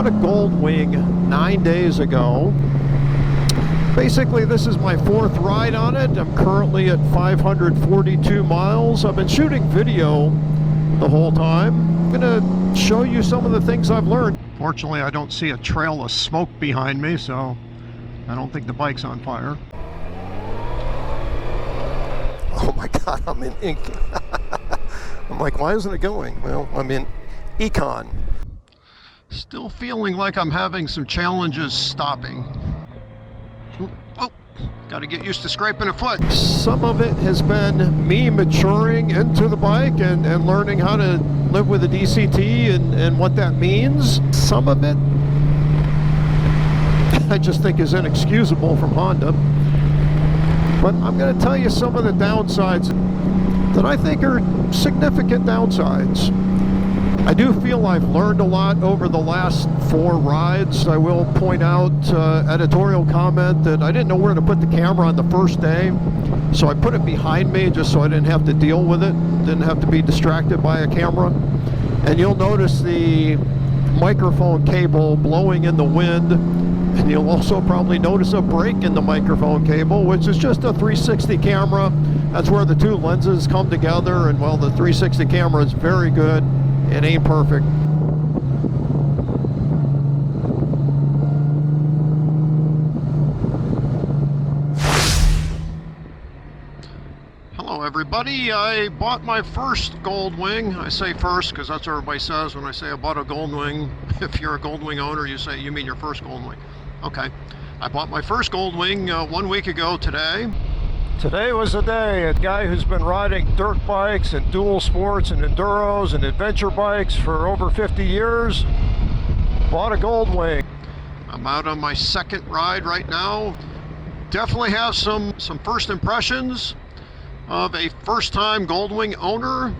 bought a Goldwing 9 days ago. Basically, this is my fourth ride on it. I'm currently at 542 miles. I've been shooting video the whole time. I'm gonna show you some of the things I've learned. Fortunately, I don't see a trail of smoke behind me, so I don't think the bike's on fire. Oh my God, I'm in ink. I'm like, why isn't it going? Well, I'm in Econ. Still feeling like I'm having some challenges stopping. Oh, got to get used to scraping a foot. Some of it has been me maturing into the bike and learning how to live with a DCT and what that means. Some of it I just think is inexcusable from Honda. But I'm going to tell you some of the downsides that I think are significant downsides. I do feel I've learned a lot over the last 4 rides. I will point out editorial comment that I didn't know where to put the camera on the first day, so I put it behind me just so I didn't have to deal with it, didn't have to be distracted by a camera. And you'll notice the microphone cable blowing in the wind, and you'll also probably notice a break in the microphone cable, which is just a 360 camera. That's where the 2 lenses come together, and well, the 360 camera is very good. It ain't perfect. Hello everybody, I bought my first Goldwing. I say first because that's what everybody says when I say I bought a Goldwing. If you're a Goldwing owner, you mean your first Goldwing. Okay, I bought my first Goldwing 1 week ago today. Today was the day. A guy who's been riding dirt bikes and dual sports and enduros and adventure bikes for over 50 years bought a Goldwing. I'm out on my second ride right now. Definitely have some first impressions of a first-time Goldwing owner.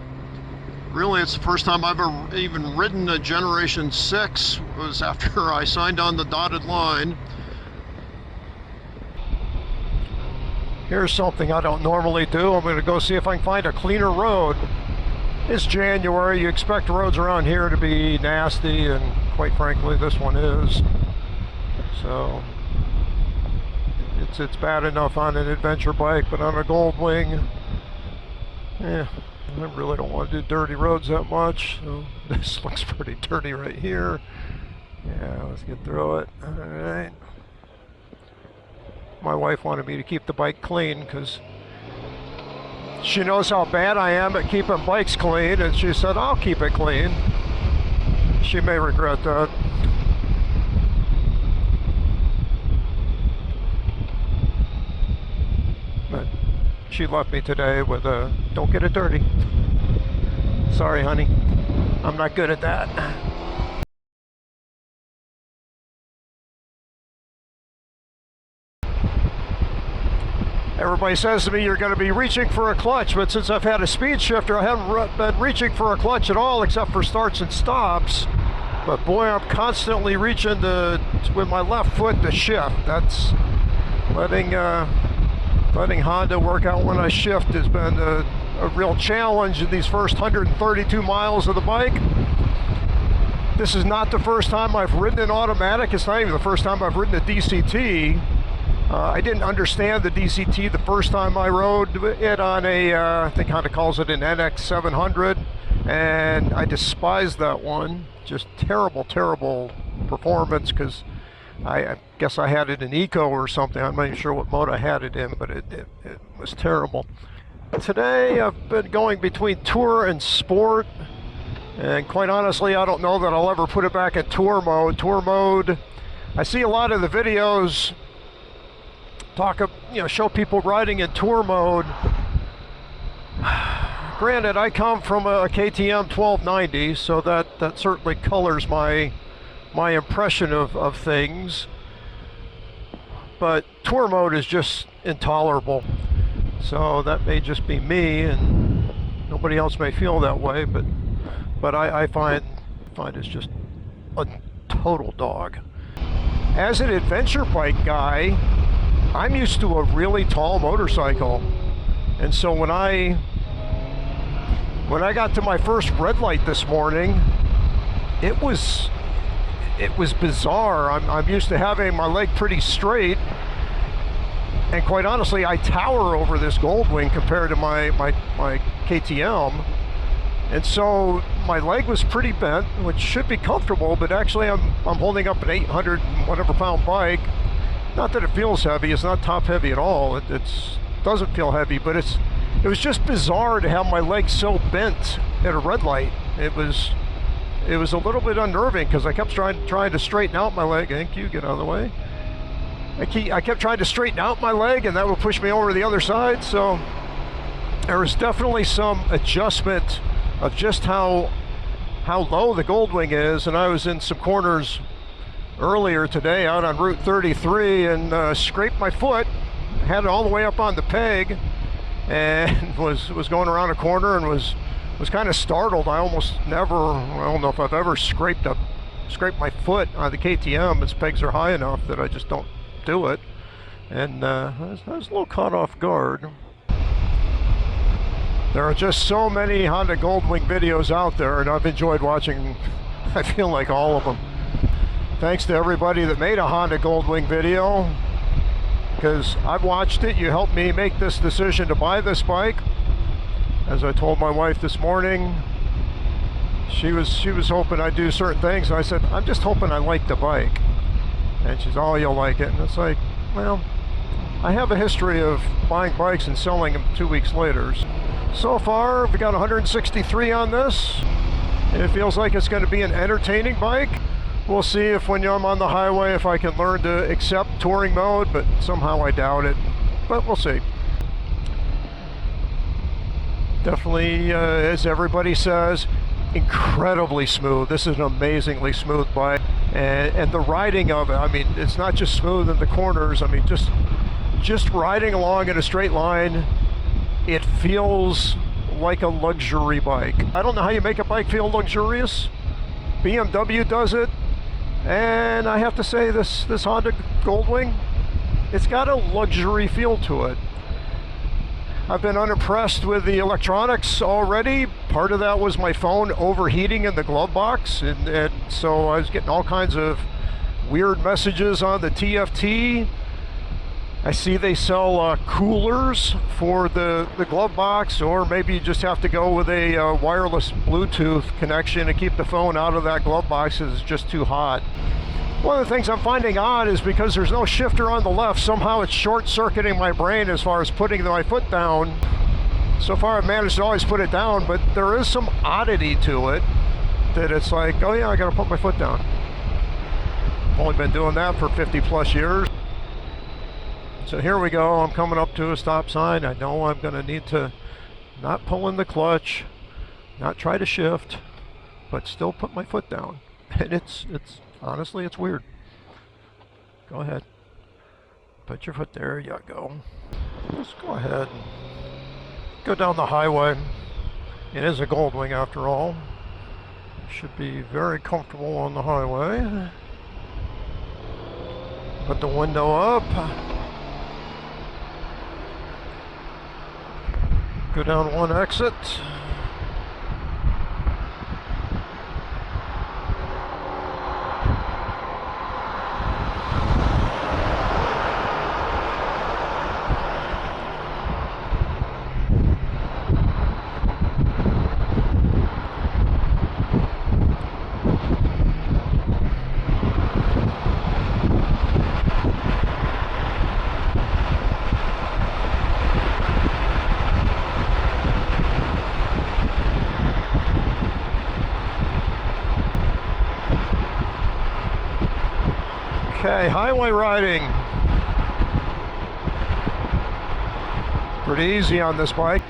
Really, it's the first time I've ever even ridden a Generation 6. It was after I signed on the dotted line. Here's something I don't normally do. I'm going to go see if I can find a cleaner road. It's January. You expect roads around here to be nasty, and quite frankly, this one is. So it's bad enough on an adventure bike, but on a Goldwing, I really don't want to do dirty roads that much. So this looks pretty dirty right here. Yeah, let's get through it. All right. My wife wanted me to keep the bike clean because she knows how bad I am at keeping bikes clean, and she said, I'll keep it clean. She may regret that. But she left me today with a, don't get it dirty. Sorry, honey. I'm not good at that. Everybody says to me, you're going to be reaching for a clutch, but since I've had a speed shifter, I haven't been reaching for a clutch at all except for starts and stops. But boy, I'm constantly reaching with my left foot to shift. That's letting Honda work out when I shift has been a real challenge in these first 132 miles of the bike. This is not the first time I've ridden an automatic. It's not even the first time I've ridden a DCT. I didn't understand the DCT the first time I rode it on a, I think Honda calls it an NX 700, and I despised that one. Just terrible, terrible performance, because I guess I had it in Eco or something. I'm not even sure what mode I had it in, but it was terrible. Today I've been going between Tour and Sport, and quite honestly, I don't know that I'll ever put it back in Tour mode. Tour mode, I see a lot of the videos show people riding in Tour mode. Granted, I come from a KTM 1290, so that certainly colors my impression of things. But Tour mode is just intolerable. So that may just be me, and nobody else may feel that way. But I find it's just a total dog. As an adventure bike guy, I'm used to a really tall motorcycle, and so when I got to my first red light this morning, it was it was bizarre. I'm used to having my leg pretty straight, and quite honestly, I tower over this Goldwing compared to my KTM. And so my leg was pretty bent, which should be comfortable, but actually I'm holding up an 800 whatever pound bike. Not that it feels heavy, it's not top heavy at all. It doesn't feel heavy, but it was just bizarre to have my leg so bent at a red light. It was a little bit unnerving because I kept trying to straighten out my leg. Thank you, get out of the way. I kept trying to straighten out my leg, and that would push me over to the other side. So there was definitely some adjustment of just how low the Goldwing is. And I was in some corners earlier today out on Route 33 and scraped my foot, had it all the way up on the peg, and was going around a corner and was kind of startled. I don't know if I've ever scraped my foot on the KTM. Its pegs are high enough that I just don't do it. And I was a little caught off guard. There are just so many Honda Goldwing videos out there, and I've enjoyed watching, I feel like, all of them. Thanks to everybody that made a Honda Goldwing video, because I've watched it. You helped me make this decision to buy this bike. As I told my wife this morning, she was hoping I'd do certain things, and I said, I'm just hoping I like the bike. And she's, oh, you'll like it. And it's like, well, I have a history of buying bikes and selling them 2 weeks later. So far, we got 163 on this. It feels like it's going to be an entertaining bike. We'll see if when I'm on the highway, if I can learn to accept touring mode, but somehow I doubt it. But we'll see. Definitely, as everybody says, incredibly smooth. This is an amazingly smooth bike. And the riding of it, I mean, it's not just smooth in the corners. I mean, just riding along in a straight line, it feels like a luxury bike. I don't know how you make a bike feel luxurious. BMW does it. And I have to say, this Honda Goldwing, it's got a luxury feel to it. I've been unimpressed with the electronics already. Part of that was my phone overheating in the glove box, and so I was getting all kinds of weird messages on the TFT. I see they sell coolers for the glove box, or maybe you just have to go with a wireless Bluetooth connection to keep the phone out of that glove box because it's just too hot. One of the things I'm finding odd is because there's no shifter on the left, somehow it's short-circuiting my brain as far as putting my foot down. So far I've managed to always put it down, but there is some oddity to it that it's like, oh yeah, I gotta put my foot down. I've only been doing that for 50 plus years. So here we go, I'm coming up to a stop sign. I know I'm gonna need to not pull in the clutch, not try to shift, but still put my foot down. And it's honestly, it's weird. Go ahead. Put your foot there, you go. Just go ahead and go down the highway. It is a Goldwing after all. Should be very comfortable on the highway. Put the window up. Go down one exit. Okay, highway riding. Pretty easy on this bike.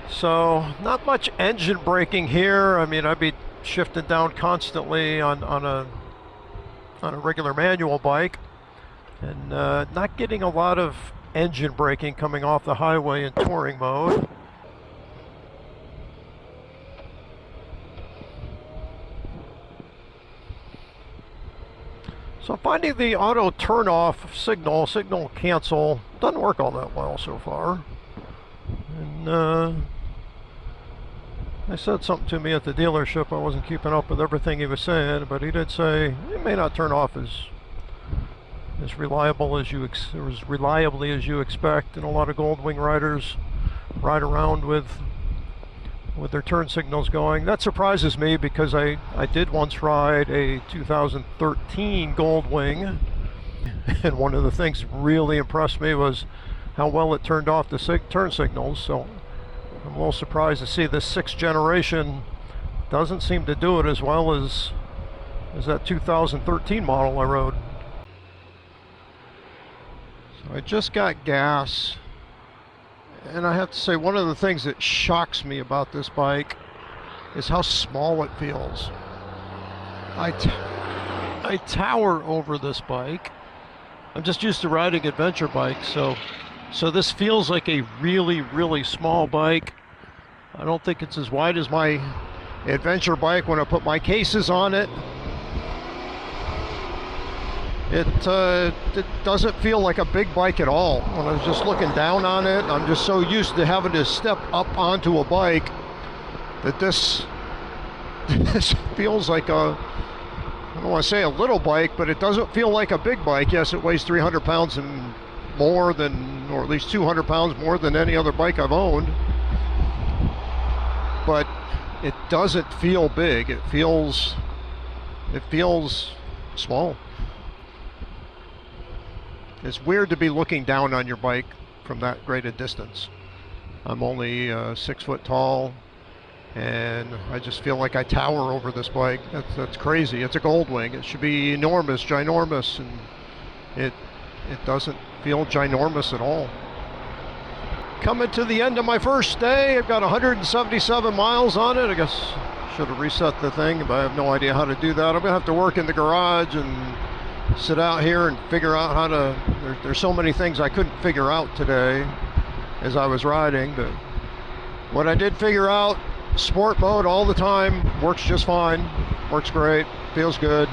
So, not much engine braking here. I mean, I'd be shifting down constantly on a regular manual bike, and not getting a lot of engine braking coming off the highway in touring mode. So finding the auto turn off signal cancel, doesn't work all that well so far. And He said something to me at the dealership. I wasn't keeping up with everything he was saying, but he did say it may not turn off as reliably as you expect. And a lot of Goldwing riders ride around with their turn signals going. That surprises me because I did once ride a 2013 Goldwing, and one of the things that really impressed me was how well it turned off the turn signals. So I'm a little surprised to see this 6th generation doesn't seem to do it as well as that 2013 model I rode. So I just got gas, and I have to say one of the things that shocks me about this bike is how small it feels. I tower over this bike. I'm just used to riding adventure bikes, so this feels like a really, really small bike. I don't think it's as wide as my adventure bike when I put my cases on it. It doesn't feel like a big bike at all. When I was just looking down on it, I'm just so used to having to step up onto a bike that this feels like I don't want to say a little bike, but it doesn't feel like a big bike. Yes, it weighs 300 pounds and more than, or at least 200 pounds more than any other bike I've owned. But it doesn't feel big. It feels small. It's weird to be looking down on your bike from that great a distance. I'm only 6 foot tall, and I just feel like I tower over this bike. That's crazy. It's a Goldwing. It should be enormous, ginormous, and it doesn't feel ginormous at all. Coming to the end of my first day. I've got 177 miles on it. I guess I should have reset the thing, but I have no idea how to do that. I'm gonna have to work in the garage and sit out here and figure out how to, there's so many things I couldn't figure out today as I was riding, but what I did figure out, sport mode all the time, works just fine, works great, feels good,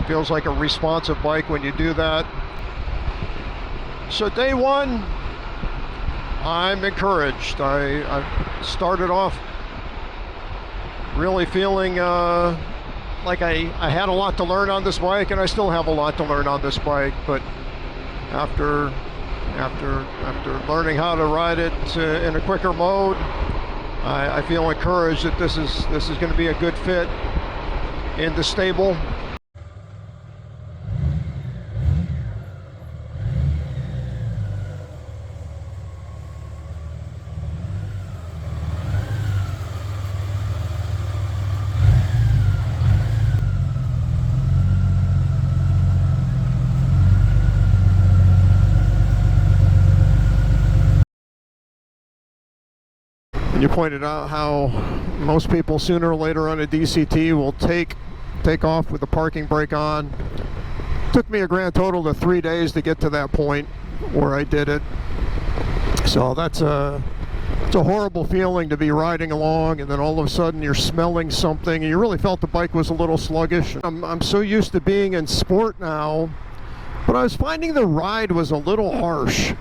feels like a responsive bike when you do that. So day one, I'm encouraged. I started off really feeling like I had a lot to learn on this bike, and I still have a lot to learn on this bike, but after learning how to ride it in a quicker mode, I feel encouraged that this is going to be a good fit in the stable. You pointed out how most people sooner or later on a DCT will take off with the parking brake on. Took me a grand total of 3 days to get to that point where I did it. So it's a horrible feeling to be riding along and then all of a sudden you're smelling something and you really felt the bike was a little sluggish. I'm so used to being in sport now, but I was finding the ride was a little harsh.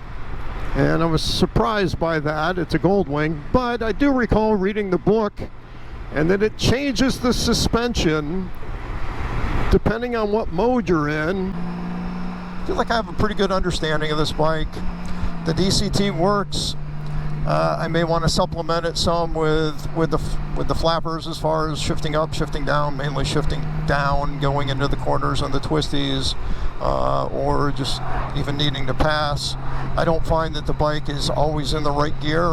And I was surprised by that. It's a Goldwing, but I do recall reading the book and that it changes the suspension depending on what mode you're in. I feel like I have a pretty good understanding of this bike. The DCT works. I may want to supplement it some with the flappers as far as shifting up, shifting down, mainly shifting down, going into the corners and the twisties, or just even needing to pass. I don't find that the bike is always in the right gear.